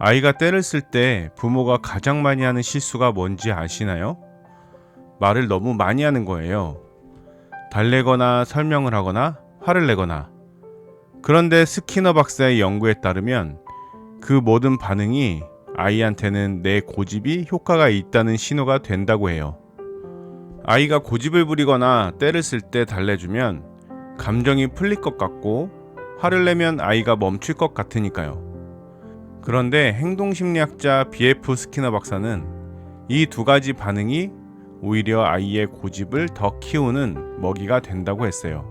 아이가 떼를 쓸 때 부모가 가장 많이 하는 실수가 뭔지 아시나요? 말을 너무 많이 하는 거예요. 달래거나 설명을 하거나 화를 내거나. 그런데 스키너 박사의 연구에 따르면 그 모든 반응이 아이한테는 내 고집이 효과가 있다는 신호가 된다고 해요. 아이가 고집을 부리거나 떼를 쓸 때 달래주면 감정이 풀릴 것 같고, 화를 내면 아이가 멈출 것 같으니까요. 그런데 행동심리학자 BF 스키너 박사는 이 두 가지 반응이 오히려 아이의 고집을 더 키우는 먹이가 된다고 했어요.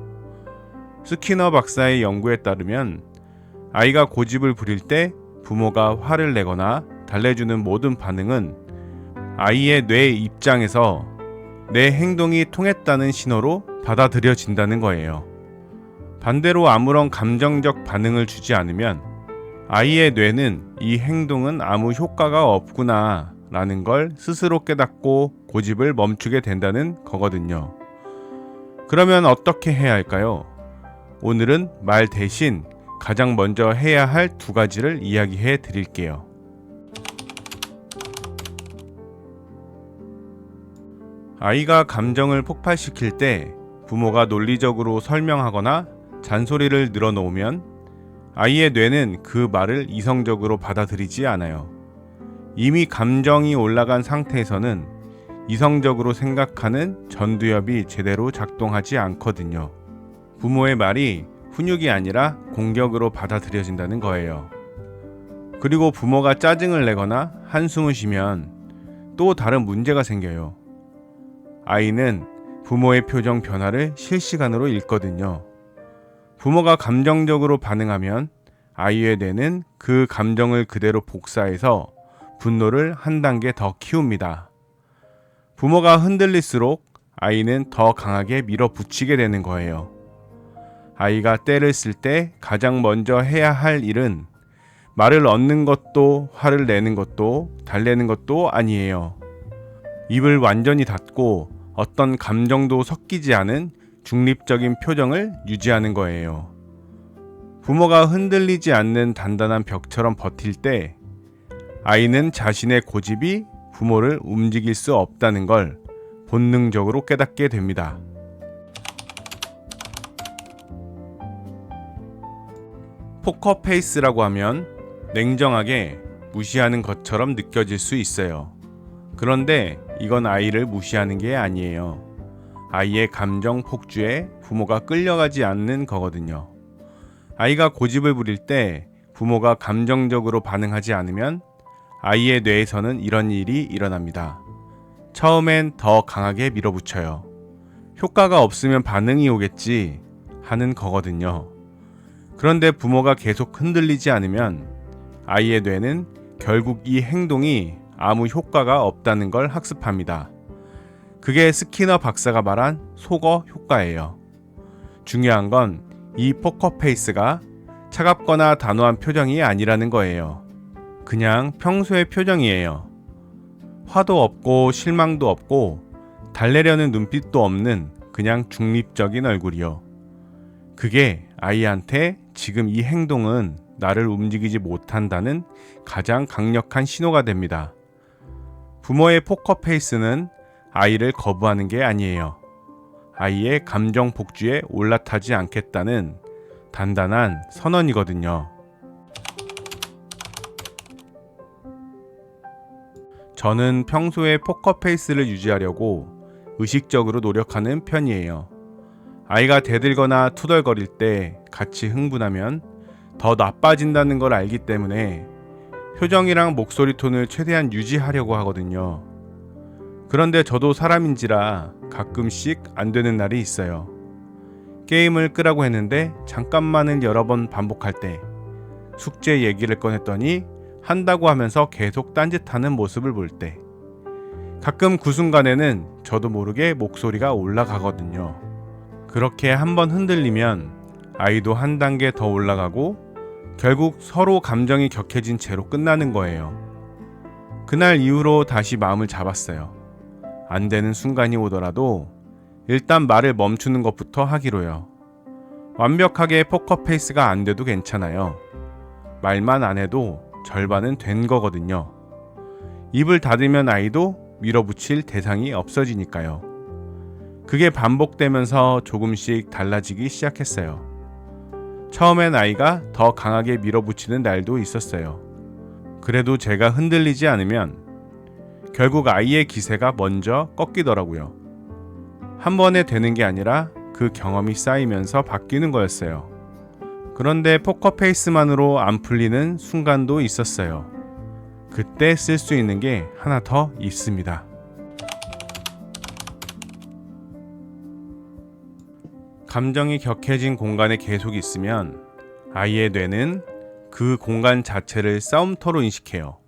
스키너 박사의 연구에 따르면 아이가 고집을 부릴 때 부모가 화를 내거나 달래주는 모든 반응은 아이의 뇌 입장에서 내 행동이 통했다는 신호로 받아들여진다는 거예요. 반대로 아무런 감정적 반응을 주지 않으면 아이의 뇌는 이 행동은 아무 효과가 없구나 라는 걸 스스로 깨닫고 고집을 멈추게 된다는 거거든요. 그러면 어떻게 해야 할까요? 오늘은 말 대신 가장 먼저 해야 할 두 가지를 이야기해 드릴게요. 아이가 감정을 폭발시킬 때 부모가 논리적으로 설명하거나 잔소리를 늘어놓으면 아이의 뇌는 그 말을 이성적으로 받아들이지 않아요. 이미 감정이 올라간 상태에서는 이성적으로 생각하는 전두엽이 제대로 작동하지 않거든요. 부모의 말이 훈육이 아니라 공격으로 받아들여진다는 거예요. 그리고 부모가 짜증을 내거나 한숨을 쉬면 또 다른 문제가 생겨요. 아이는 부모의 표정 변화를 실시간으로 읽거든요. 부모가 감정적으로 반응하면 아이의 뇌는 그 감정을 그대로 복사해서 분노를 한 단계 더 키웁니다. 부모가 흔들릴수록 아이는 더 강하게 밀어붙이게 되는 거예요. 아이가 떼를 쓸 때 가장 먼저 해야 할 일은 말을 얻는 것도 화를 내는 것도 달래는 것도 아니에요. 입을 완전히 닫고 어떤 감정도 섞이지 않은 중립적인 표정을 유지하는 거예요. 부모가 흔들리지 않는 단단한 벽처럼 버틸 때 아이는 자신의 고집이 부모를 움직일 수 없다는 걸 본능적으로 깨닫게 됩니다. 포커페이스라고 하면 냉정하게 무시하는 것처럼 느껴질 수 있어요. 그런데 이건 아이를 무시하는 게 아니에요. 아이의 감정 폭주에 부모가 끌려가지 않는 거거든요. 아이가 고집을 부릴 때 부모가 감정적으로 반응하지 않으면 아이의 뇌에서는 이런 일이 일어납니다. 처음엔 더 강하게 밀어붙여요. 효과가 없으면 반응이 오겠지 하는 거거든요. 그런데 부모가 계속 흔들리지 않으면 아이의 뇌는 결국 이 행동이 아무 효과가 없다는 걸 학습합니다. 그게 스키너 박사가 말한 속어 효과예요. 중요한 건 이 포커페이스가 차갑거나 단호한 표정이 아니라는 거예요. 그냥 평소의 표정이에요. 화도 없고 실망도 없고 달래려는 눈빛도 없는 그냥 중립적인 얼굴이요. 그게 아이한테 지금 이 행동은 나를 움직이지 못한다는 가장 강력한 신호가 됩니다. 부모의 포커페이스는 아이를 거부하는 게 아니에요. 아이의 감정 복주에 올라타지 않겠다는 단단한 선언이거든요. 저는 평소에 포커페이스를 유지하려고 의식적으로 노력하는 편이에요. 아이가 대들거나 투덜거릴 때 같이 흥분하면 더 나빠진다는 걸 알기 때문에 표정이랑 목소리 톤을 최대한 유지하려고 하거든요. 그런데 저도 사람인지라 가끔씩 안 되는 날이 있어요. 게임을 끄라고 했는데 잠깐만을 여러 번 반복할 때, 숙제 얘기를 꺼냈더니 한다고 하면서 계속 딴짓하는 모습을 볼 때, 가끔 그 순간에는 저도 모르게 목소리가 올라가거든요. 그렇게 한번 흔들리면 아이도 한 단계 더 올라가고 결국 서로 감정이 격해진 채로 끝나는 거예요. 그날 이후로 다시 마음을 잡았어요. 안 되는 순간이 오더라도 일단 말을 멈추는 것부터 하기로요. 완벽하게 포커페이스가 안 돼도 괜찮아요. 말만 안 해도 절반은 된 거거든요. 입을 닫으면 아이도 밀어붙일 대상이 없어지니까요. 그게 반복되면서 조금씩 달라지기 시작했어요. 처음엔 아이가 더 강하게 밀어붙이는 날도 있었어요. 그래도 제가 흔들리지 않으면 결국 아이의 기세가 먼저 꺾이더라고요. 한 번에 되는 게 아니라 그 경험이 쌓이면서 바뀌는 거였어요. 그런데 포커페이스만으로 안 풀리는 순간도 있었어요. 그때 쓸 수 있는 게 하나 더 있습니다. 감정이 격해진 공간에 계속 있으면 아이의 뇌는 그 공간 자체를 싸움터로 인식해요.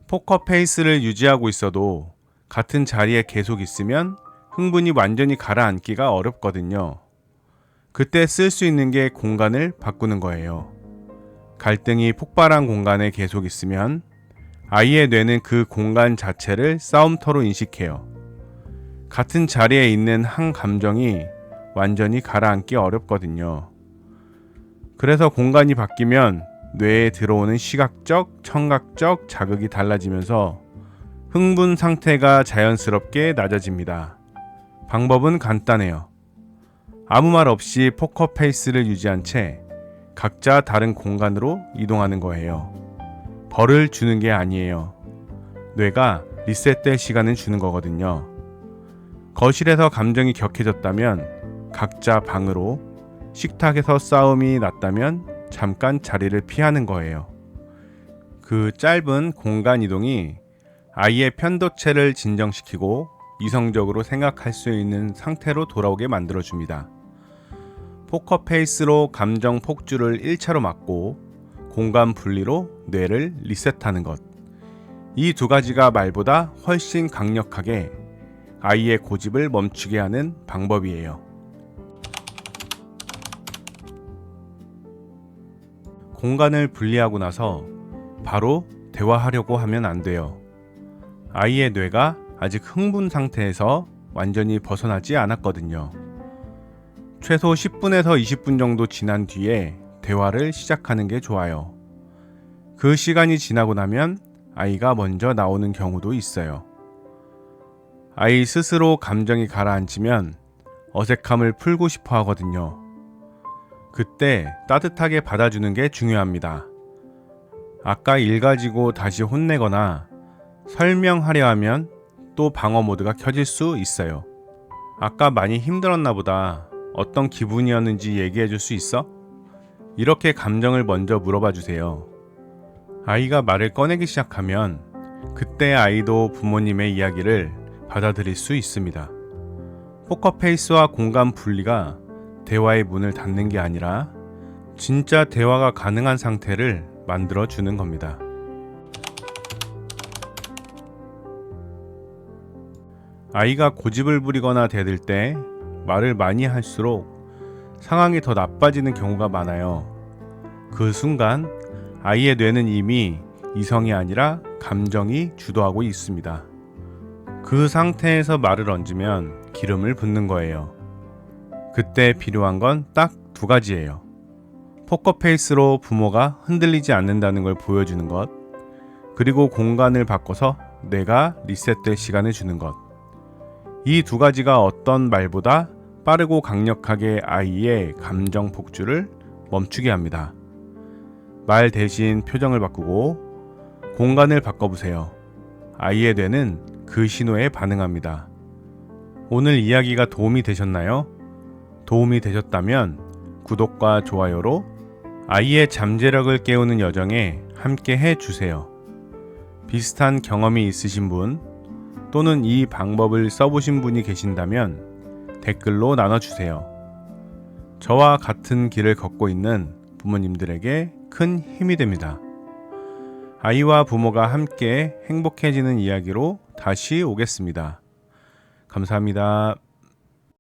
포커페이스를 유지하고 있어도 같은 자리에 계속 있으면 흥분이 완전히 가라앉기가 어렵거든요. 그때 쓸 수 있는 게 공간을 바꾸는 거예요. 갈등이 폭발한 공간에 계속 있으면 아이의 뇌는 그 공간 자체를 싸움터로 인식해요. 같은 자리에 있는 한 감정이 완전히 가라앉기 어렵거든요. 그래서 공간이 바뀌면 뇌에 들어오는 시각적, 청각적 자극이 달라지면서 흥분 상태가 자연스럽게 낮아집니다. 방법은 간단해요. 아무 말 없이 포커페이스를 유지한 채 각자 다른 공간으로 이동하는 거예요. 벌을 주는 게 아니에요. 뇌가 리셋될 시간을 주는 거거든요. 거실에서 감정이 격해졌다면 각자 방으로, 식탁에서 싸움이 났다면 잠깐 자리를 피하는 거예요. 그 짧은 공간 이동이 아이의 편도체를 진정시키고 이성적으로 생각할 수 있는 상태로 돌아오게 만들어줍니다. 포커페이스로 감정 폭주를 1차로 막고 공간 분리로 뇌를 리셋하는 것. 이 두 가지가 말보다 훨씬 강력하게 아이의 고집을 멈추게 하는 방법이에요. 공간을 분리하고 나서 바로 대화하려고 하면 안 돼요. 아이의 뇌가 아직 흥분 상태에서 완전히 벗어나지 않았거든요. 최소 10분에서 20분 정도 지난 뒤에 대화를 시작하는 게 좋아요. 그 시간이 지나고 나면 아이가 먼저 나오는 경우도 있어요. 아이 스스로 감정이 가라앉으면 어색함을 풀고 싶어 하거든요. 그때 따뜻하게 받아주는 게 중요합니다. 아까 일 가지고 다시 혼내거나 설명하려 하면 또 방어 모드가 켜질 수 있어요. 아까 많이 힘들었나 보다. 어떤 기분이었는지 얘기해 줄 수 있어? 이렇게 감정을 먼저 물어봐 주세요. 아이가 말을 꺼내기 시작하면 그때 아이도 부모님의 이야기를 받아들일 수 있습니다. 포커페이스와 공간 분리가 대화의 문을 닫는 게 아니라 진짜 대화가 가능한 상태를 만들어 주는 겁니다. 아이가 고집을 부리거나 대들 때 말을 많이 할수록 상황이 더 나빠지는 경우가 많아요. 그 순간 아이의 뇌는 이미 이성이 아니라 감정이 주도하고 있습니다. 그 상태에서 말을 얹으면 기름을 붓는 거예요. 그때 필요한 건 딱 두 가지예요. 포커페이스로 부모가 흔들리지 않는다는 걸 보여주는 것, 그리고 공간을 바꿔서 내가 리셋될 시간을 주는 것. 이 두 가지가 어떤 말보다 빠르고 강력하게 아이의 감정 폭주를 멈추게 합니다. 말 대신 표정을 바꾸고 공간을 바꿔보세요. 아이의 뇌는 그 신호에 반응합니다. 오늘 이야기가 도움이 되셨나요? 도움이 되셨다면 구독과 좋아요로 아이의 잠재력을 깨우는 여정에 함께 해주세요. 비슷한 경험이 있으신 분 또는 이 방법을 써보신 분이 계신다면 댓글로 나눠주세요. 저와 같은 길을 걷고 있는 부모님들에게 큰 힘이 됩니다. 아이와 부모가 함께 행복해지는 이야기로 다시 오겠습니다. 감사합니다.